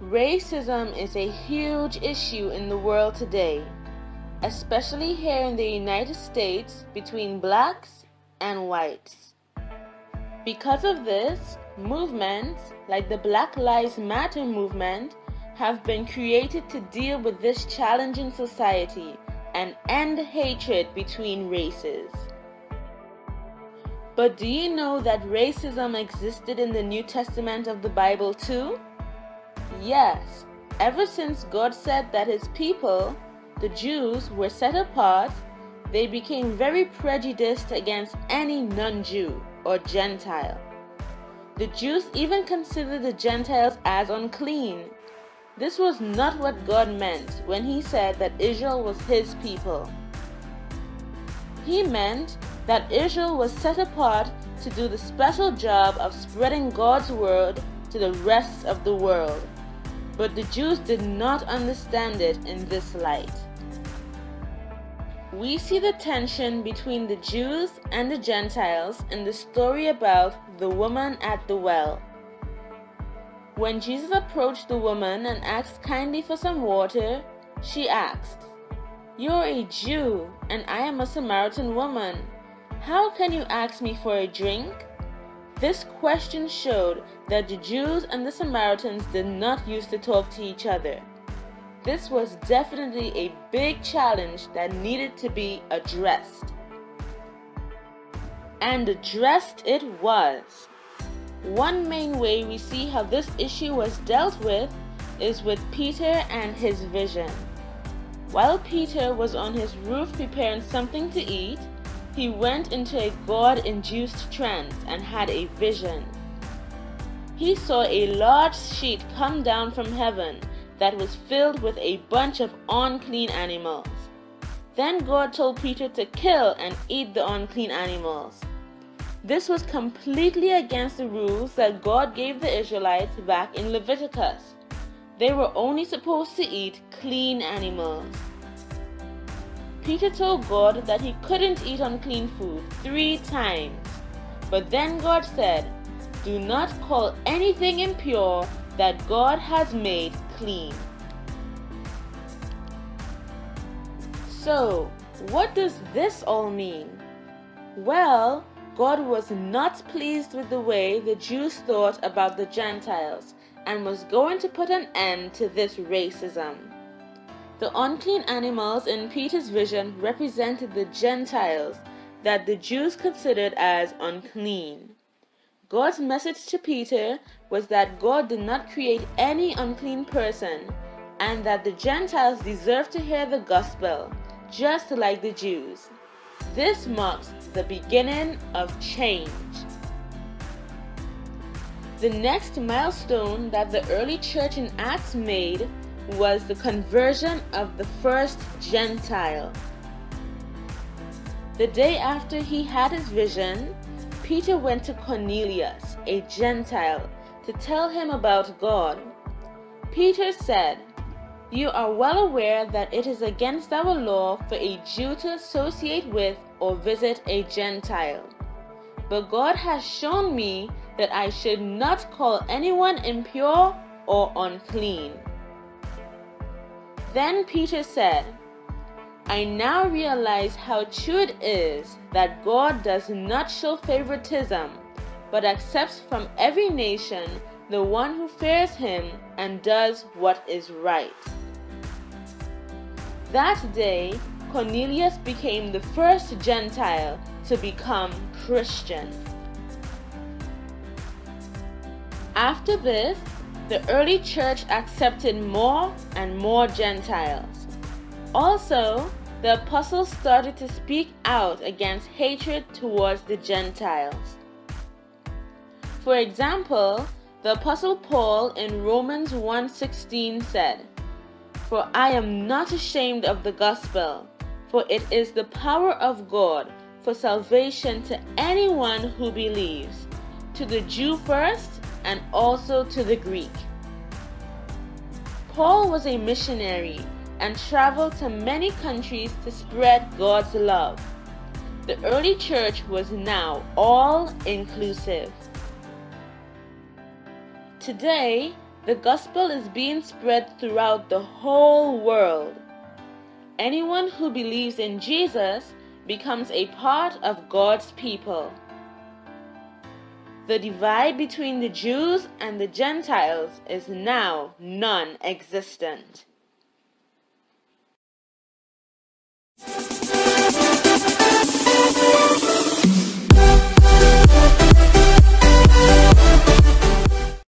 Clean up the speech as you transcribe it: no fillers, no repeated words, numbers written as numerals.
Racism is a huge issue in the world today, especially here in the United States between blacks and whites. Because of this, movements like the Black Lives Matter movement have been created to deal with this challenge in society and end hatred between races. But do you know that racism existed in the New Testament of the Bible too? Yes, ever since God said that His people, the Jews, were set apart, they became very prejudiced against any non-Jew or Gentile. The Jews even considered the Gentiles as unclean. This was not what God meant when He said that Israel was His people. He meant that Israel was set apart to do the special job of spreading God's word to the rest of the world. But the Jews did not understand it in this light. We see the tension between the Jews and the Gentiles in the story about the woman at the well. When Jesus approached the woman and asked kindly for some water, she asked, "You're a Jew, and I am a Samaritan woman. How can you ask me for a drink?" This question showed that the Jews and the Samaritans did not used to talk to each other. This was definitely a big challenge that needed to be addressed. And addressed it was. One main way we see how this issue was dealt with is with Peter and his vision. While Peter was on his roof preparing something to eat, he went into a God-induced trance and had a vision. He saw a large sheet come down from heaven that was filled with a bunch of unclean animals. Then God told Peter to kill and eat the unclean animals. This was completely against the rules that God gave the Israelites back in Leviticus. They were only supposed to eat clean animals. Peter told God that he couldn't eat unclean food 3 times. But then God said, "Do not call anything impure that God has made clean." So, what does this all mean? Well, God was not pleased with the way the Jews thought about the Gentiles and was going to put an end to this racism. The unclean animals in Peter's vision represented the Gentiles that the Jews considered as unclean. God's message to Peter was that God did not create any unclean person and that the Gentiles deserved to hear the gospel, just like the Jews. This marks the beginning of change. The next milestone that the early church in Acts made was the conversion of the first Gentile. The day after he had his vision, Peter went to Cornelius, a Gentile, to tell him about God. Peter said, "You are well aware that it is against our law for a Jew to associate with or visit a Gentile. But God has shown me that I should not call anyone impure or unclean." Then Peter said, "I now realize how true it is that God does not show favoritism, but accepts from every nation the one who fears Him and does what is right." That day, Cornelius became the first Gentile to become Christian. After this, the early church accepted more and more Gentiles. Also, the apostles started to speak out against hatred towards the Gentiles. For example, the apostle Paul in Romans 1:16 said, "For I am not ashamed of the gospel, for it is the power of God for salvation to anyone who believes, to the Jew first and also to the Greek." Paul was a missionary and traveled to many countries to spread God's love. The early church was now all-inclusive. Today, the gospel is being spread throughout the whole world. Anyone who believes in Jesus becomes a part of God's people. The divide between the Jews and the Gentiles is now non-existent.